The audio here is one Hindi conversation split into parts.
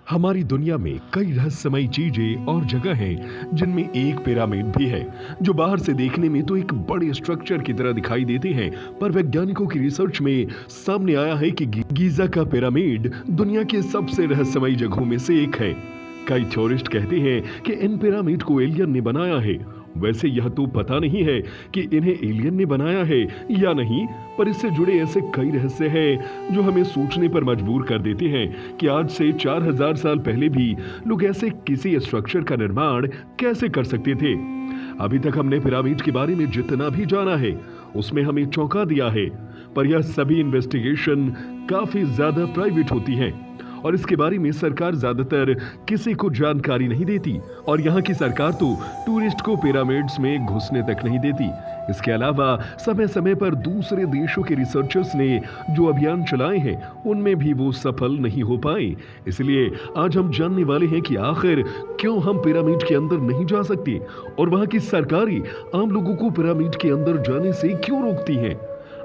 हमारी दुनिया में कई रहस्यमयी चीजें और जगह हैं जिनमें एक पिरामिड भी है जो बाहर से देखने में तो एक बड़े स्ट्रक्चर की तरह दिखाई देते हैं, पर वैज्ञानिकों की रिसर्च में सामने आया है कि गीजा का पिरामिड दुनिया के सबसे रहस्यमयी जगहों में से एक है। कई थ्योरिस्ट कहते हैं कि इन पिरामिड को एलियन ने बनाया है। वैसे यह तो पता नहीं है कि इन्हें एलियन ने बनाया है या नहीं, पर इससे जुड़े ऐसे कई रहस्य हैं जो हमें सोचने पर मजबूर कर देते हैं कि आज से 4000 साल पहले भी लोग ऐसे किसी स्ट्रक्चर का निर्माण कैसे कर सकते थे। अभी तक हमने पिरामिड के बारे में जितना भी जाना है उसमें हमें चौंका दिया है, पर यह सभी इन्वेस्टिगेशन काफी ज्यादा प्राइवेट होती हैं और इसके बारे में सरकार ज्यादातर किसी को जानकारी नहीं देती, और यहाँ की सरकार तो टूरिस्ट को पिरामिड्स में घुसने तक नहीं देती। इसके अलावा समय समय पर दूसरे देशों के रिसर्चर्स ने जो अभियान चलाए हैं उनमें भी वो सफल नहीं हो पाए। इसलिए आज हम जानने वाले हैं कि आखिर क्यों हम पिरामिड के अंदर नहीं जा सकते और वहाँ की सरकारें आम लोगों को पिरामिड के अंदर जाने से क्यों रोकती हैं।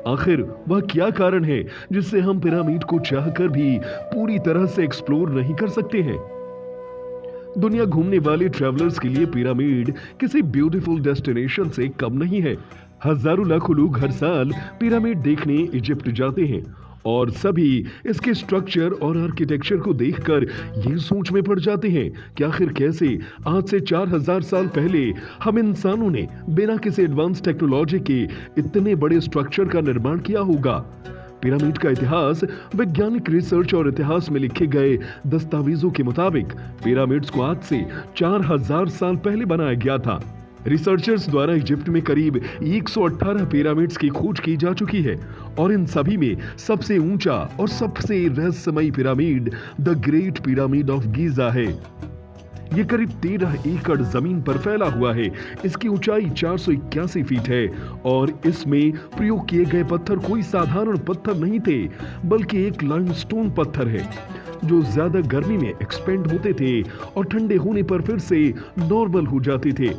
आखिर वह क्या कारण है जिससे हम पिरामिड को चाहकर भी पूरी तरह से एक्सप्लोर नहीं कर सकते हैं। दुनिया घूमने वाले ट्रैवलर्स के लिए पिरामिड किसी ब्यूटीफुल डेस्टिनेशन से कम नहीं है। हजारों लाखों लोग हर साल पिरामिड देखने इजिप्ट जाते हैं और सभी इसके स्ट्रक्चर और आर्किटेक्चर को देखकर ये सोच में पड़ जाते हैं कि आखिर कैसे आज से 4000 साल पहले हम इंसानों ने बिना किसी एडवांस टेक्नोलॉजी के इतने बड़े स्ट्रक्चर का निर्माण किया होगा। पिरामिड का इतिहास वैज्ञानिक रिसर्च और इतिहास में लिखे गए दस्तावेजों के मुताबिक पिरामिड्स को आज से 4000 साल पहले बनाया गया था। रिसर्चर्स द्वारा इजिप्ट में करीब 118 पिरामिड्स की खोज की जा चुकी है और इन सभी में सबसे ऊंचा और सबसे रहस्यमयी pyramid the great pyramid of Giza है। ये करीब 13 एकड़ जमीन पर फैला हुआ है। इसकी ऊंचाई 481 फीट है और इसमें प्रयोग किए गए पत्थर कोई साधारण पत्थर नहीं थे, बल्कि एक लाइमस्टोन पत्थर है जो ज्यादा गर्मी में एक्सपेंड होते थे और ठंडे होने पर फिर से नॉर्मल हो जाते थे।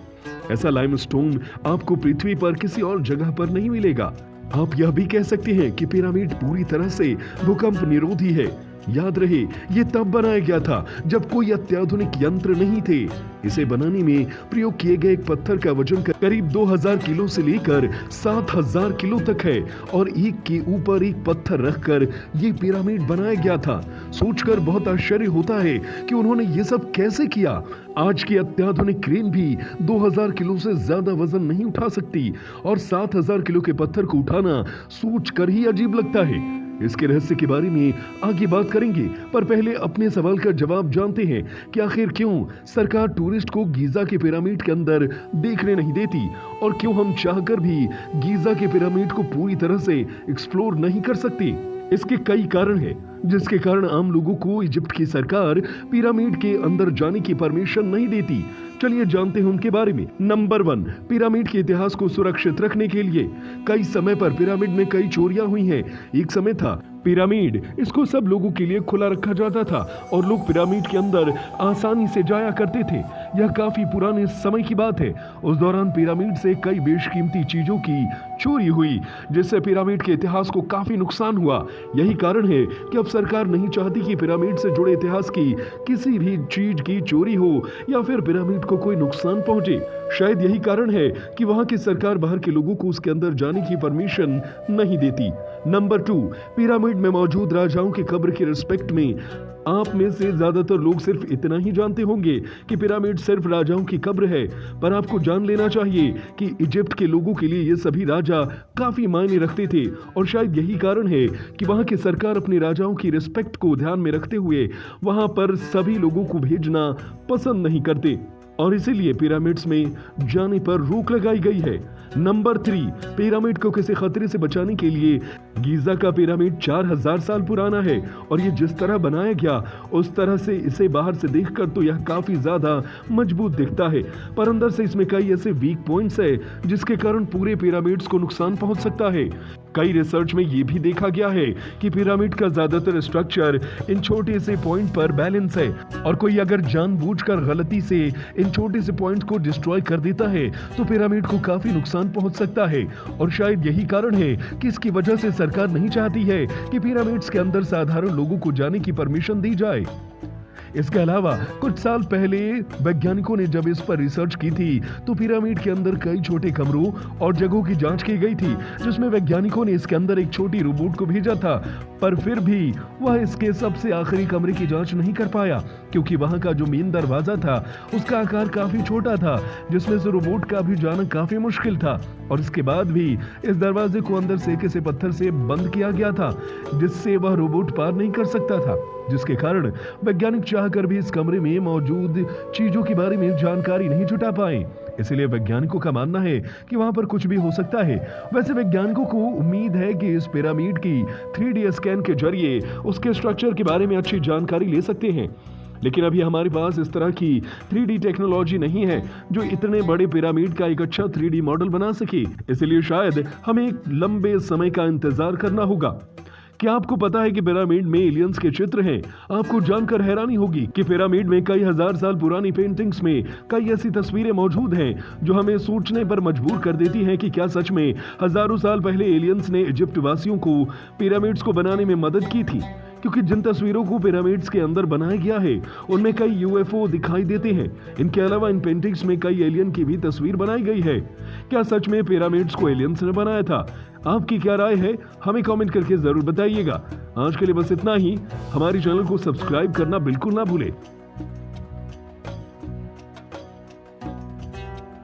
ऐसा लाइमस्टोन आपको पृथ्वी पर किसी और जगह पर नहीं मिलेगा। आप यह भी कह सकते हैं कि पिरामिड पूरी तरह से भूकंप निरोधी है। याद रहे, ये तब बनाया गया था जब कोई अत्याधुनिक यंत्र नहीं थे। इसे बनाने में प्रयोग किए गए एक पत्थर का वजन करीब 2000 किलो से लेकर 7000 किलो तक है और एक के ऊपर एक पत्थर रखकर ये पिरामिड बनाया गया था। सोचकर बहुत आश्चर्य होता है कि उन्होंने ये सब कैसे किया। आज की अत्याधुनिक क्रेन भी 2000 किलो से ज्यादा वजन नहीं उठा सकती और 7000 किलो के पत्थर को उठाना सोचकर ही अजीब लगता है। इसके रहस्य के बारे में आगे बात करेंगे, पर पहले अपने सवाल का जवाब जानते हैं कि आखिर क्यों सरकार टूरिस्ट को गीजा के पिरामिड के अंदर देखने नहीं देती और क्यों हम चाहकर भी गीजा के पिरामिड को पूरी तरह से एक्सप्लोर नहीं कर सकते। इसके कई कारण हैं जिसके कारण आम लोगों को इजिप्ट की सरकार पिरामिड के अंदर जाने की परमिशन नहीं देती। चलिए जानते हैं उनके बारे में। नंबर 1, पिरामिड के इतिहास को सुरक्षित रखने के लिए। कई समय पर पिरामिड में कई चोरियां हुई हैं। एक समय था पिरामिड इसको सब लोगों के लिए खुला रखा जाता था और लोग पिरामिड के अंदर आसानी से जाया करते थे। यह काफी पुराने समय की बात है। उस दौरान पिरामिड से कई बेशकीमती चीजों की चोरी हुई, जिससे पिरामिड के इतिहास को काफी नुकसान हुआ। यही कारण है कि अब सरकार नहीं चाहती कि पिरामिड से जुड़े इतिहास की किसी भी चीज की चोरी हो या फिर पिरामिड को कोई नुकसान पहुंचे। शायद यही कारण है कि वहां की सरकार बाहर के लोगों को उसके अंदर जाने की परमिशन नहीं देती। नंबर 2, पिरामिड में मौजूद राजाओं की कब्र के रिस्पेक्ट में आप में से ज्यादातर लोग सिर्फ इतना ही जानते होंगे कि पिरामिड सिर्फ राजाओं की कब्र है, पर आपको जान लेना चाहिए कि इजिप्ट के लोगों के लिए ये सभी राजा काफी मायने रखते थे और शायद यही कारण है कि वहां की सरकार अपने राजाओं की रिस्पेक्ट को ध्यान में रखते हुए वहां पर सभी लोगों को भेजना पसंद नहीं करते और इसीलिए पिरामिड्स में जाने पर रोक लगाई गई है। नंबर 3, पिरामिड को किसी खतरे से बचाने के लिए गीजा का पिरामिड 4000 साल पुराना है और ये जिस तरह बनाया गया उस तरह से इसे बाहर से देखकर तो यह काफी ज्यादा मजबूत दिखता है, पर अंदर से इसमें कई ऐसे वीक पॉइंट्स है जिसके कारण पूरे पिरामिड्स को नुकसान पहुंच सकता है। कई रिसर्च में ये भी देखा गया है कि पिरामिड का ज्यादातर स्ट्रक्चर इन छोटे से पॉइंट पर बैलेंस है और कोई अगर जानबूझकर गलती से इन छोटे से पॉइंट को डिस्ट्रॉय कर देता है तो पिरामिड को काफी नुकसान पहुंच सकता है और शायद यही कारण है कि इसकी वजह से सरकार नहीं चाहती है कि पिरामिड्स के अंदर साधारण लोगों को जाने की परमिशन दी जाए। इसके अलावा कुछ साल पहले वैज्ञानिकों ने जब इस पर रिसर्च की थी तो पिरामिड के अंदर कई छोटे कमरों और जगहों की जांच की गई थी, जिसमें वैज्ञानिकों ने इसके अंदर एक छोटी रोबोट को भेजा था, पर फिर भी वह इसके सबसे आखिरी कमरे की जांच नहीं कर पाया, क्योंकि वहां का जो मेन दरवाजा था उसका आकार काफी छोटा था, जिसमें से रोबोट का भी जाना काफी मुश्किल था। और इसके बाद भी इस दरवाजे को अंदर से किसी पत्थर से बंद किया गया था, जिससे वह रोबोट पार नहीं कर सकता था, जिसके कारण वैज्ञानिक चाहकर भी इस कमरे में मौजूद चीजों के बारे में जानकारी नहीं जुटा पाए। इसलिए वैज्ञानिकों का मानना है कि वहां पर कुछ भी हो सकता है। वैसे वैज्ञानिकों को उम्मीद है कि इस पिरामिड की 3D स्कैन के जरिए उसके स्ट्रक्चर के बारे में अच्छी जानकारी ले सकते हैं, लेकिन अभी हमारे पास इस तरह की 3D टेक्नोलॉजी नहीं है जो इतने बड़े पिरामिड का एक अच्छा 3D मॉडल बना सके। इसलिए शायद हमें एक लंबे समय का इंतजार करना होगा। क्या आपको पता है कि पिरामिड में एलियंस के चित्र हैं? आपको जानकर हैरानी होगी कि पिरामिड में कई हजार साल पुरानी पेंटिंग्स में कई ऐसी तस्वीरें मौजूद हैं जो हमें सोचने पर मजबूर कर देती हैं कि क्या सच में हजारों साल पहले एलियंस ने इजिप्ट वासियों को पिरामिड्स को बनाने में मदद की थी, क्योंकि जिन तस्वीरों को पिरामिड्स के अंदर बनाया गया है उनमें कई यूएफओ दिखाई देते हैं। इनके अलावा इन पेंटिंग्स में कई एलियन की भी तस्वीर बनाई गई है। क्या सच में पिरामिड्स को एलियंस ने बनाया था? आपकी क्या राय है? हमें कमेंट करके जरूर बताइएगा। आज के लिए बस इतना ही। हमारे चैनल को सब्सक्राइब करना बिल्कुल ना भूलें।